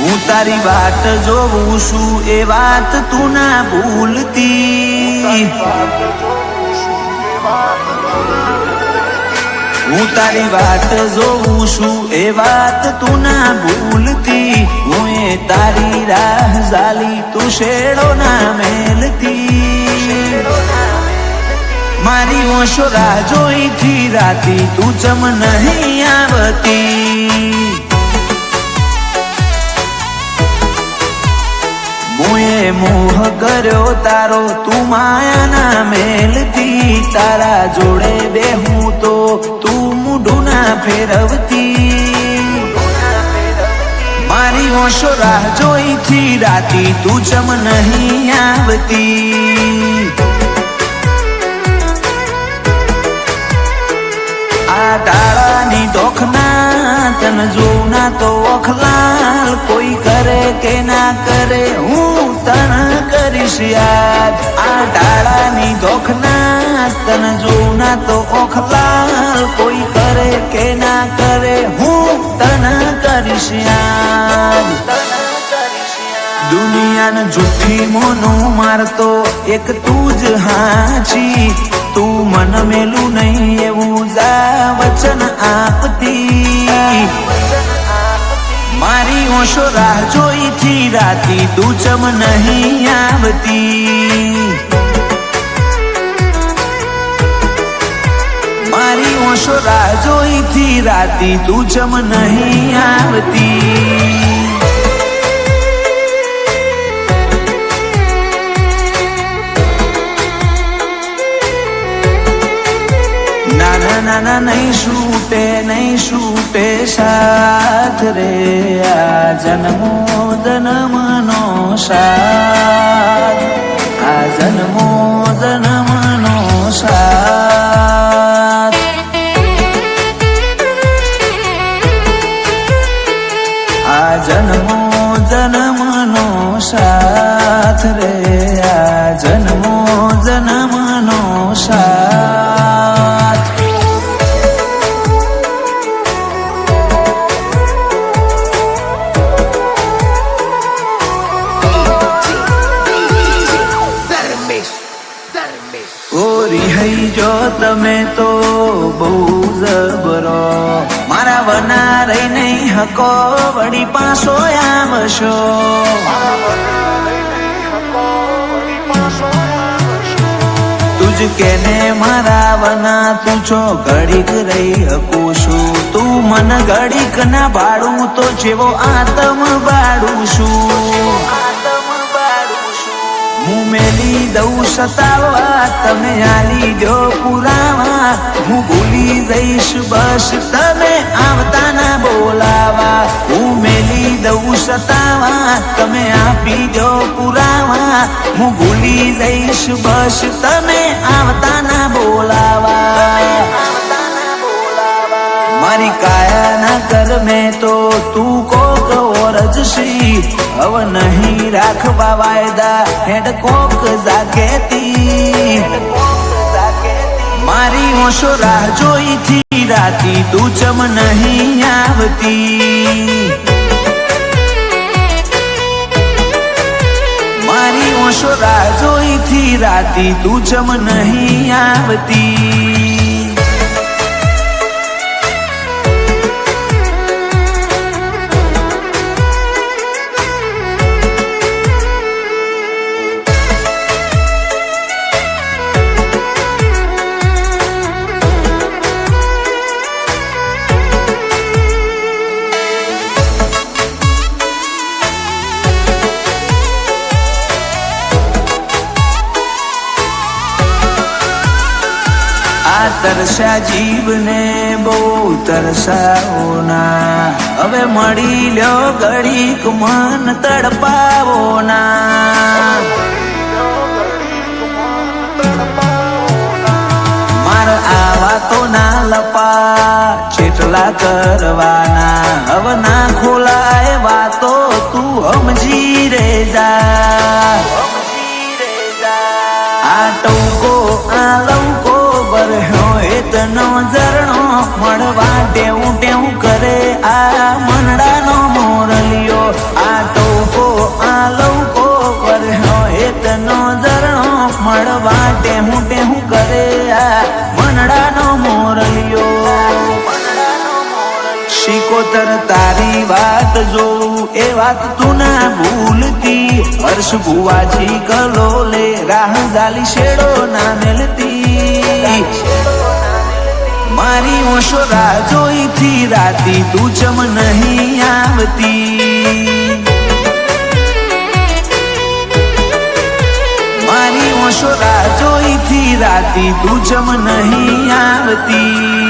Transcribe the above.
હું તારી વાત જોઉં છું એ વાત તું ના ભૂલતી, હું તારી વાત જોઉં છું એ વાત તું ના ભૂલતી, હું એ તારી રાહ ઝાલી તું શેડો ના મેલતી, મારી ઓશો રાહ જોઈથી રાતી તું ચમ નહીં આવતી, મુએ મોહ કર્યો તારો તું માયાના મેલતી, તારા જોડે બેહું તો તું મૂઢું ના ફેરવતી, મારી ઓશો રાહ જોઈથી રાતી તું ચમ નહીં આવતી, આ ટાળાની દોખના તન જોઉં ના તો ઓખલાલ, કોઈ કરે કે ના કરે હું તન કરીશ યાદ, આ ટાળાની દોખના તન જોઉં ના તો ઓખલાલ, કોઈ કરે કે ના કરે હું તન કરીશ યાદ, દુનિયાને જૂઠી મોનું મારતો એક તું જ હાચી, તું મન મેલું નહીં એવું જા વચન આપતી, મારી ઓશો રાહ જોઈથી રાતી તું ચમ નહીં આવતી, મારી ઓશો રાહ જોઈથી રાતી તું ચમ નહીં આવતી, નાના નહીં છૂટે સાથ રે, આ જન્મો જન્મનો સાથ, આ જન્મો જન્મનો સાથ, આ જન્મો જન્મનો સાથ રે, આ જન્મો જન્મનો સાથ, જો તમે તો બહુ જબરો, મારા વના રહી નહીં હકો વળી પાછો આવશો, તુજ કેને મારા વના તું છો ઘડીક રહી હકું છું, તું મન ઘડીક ના ભાડું તો જેવો આતમ બાળું છું, હું મેલી દઉં સતાવા તમે આલી દો પુરાવા, હું ભૂલી જઈશ બસ તમે આવતા ના બોલાવા, હું મેલી દઉં સતાવા તમે આપી દો પુરાવા, હું ભૂલી જઈશ બસ તમે આવતા ના બોલાવા, મારી કાયા ના કર મેં તો તું કોક ઓરજશી, હવે નહીં રાખવા વાયદા હેડ કોક જાગેતી, મારી ઓશો રાહ જોઈથી રાતી તું ચમ નહીં આવતી, મારી ઓશો રાહ જોઈથી રાતી તું ચમ નહીં આવતી, તરસ્યા જીવને બહુ તરસાવો ના, હવે મળી લ્યો ઘડીક મન તડપાવો ના, મારા આવા તો ના લપા જેટલા કરવાના, હવે ના ખોલાય વાતો તું સમજી રે જા, આ ટૌકો આ લૌકો બરહ્યો એતનો ઝરણો મળવા ટેવું ટેવું કરે, આ મનડાનો મોરલિયો આ સિકોતર તારી વાત જોઉં એ વાત તું ના ભૂલતી હર્ષ ભુવાજી કલોલે રાહ ગાલી શેડો ના મેલતી મારી ઓશો રાહ જોઈથી રાતી તું ચમ નહીં આવતી મારી ઓશો રાહ જોઈથી રાતી તું ચમ નહીં આવતી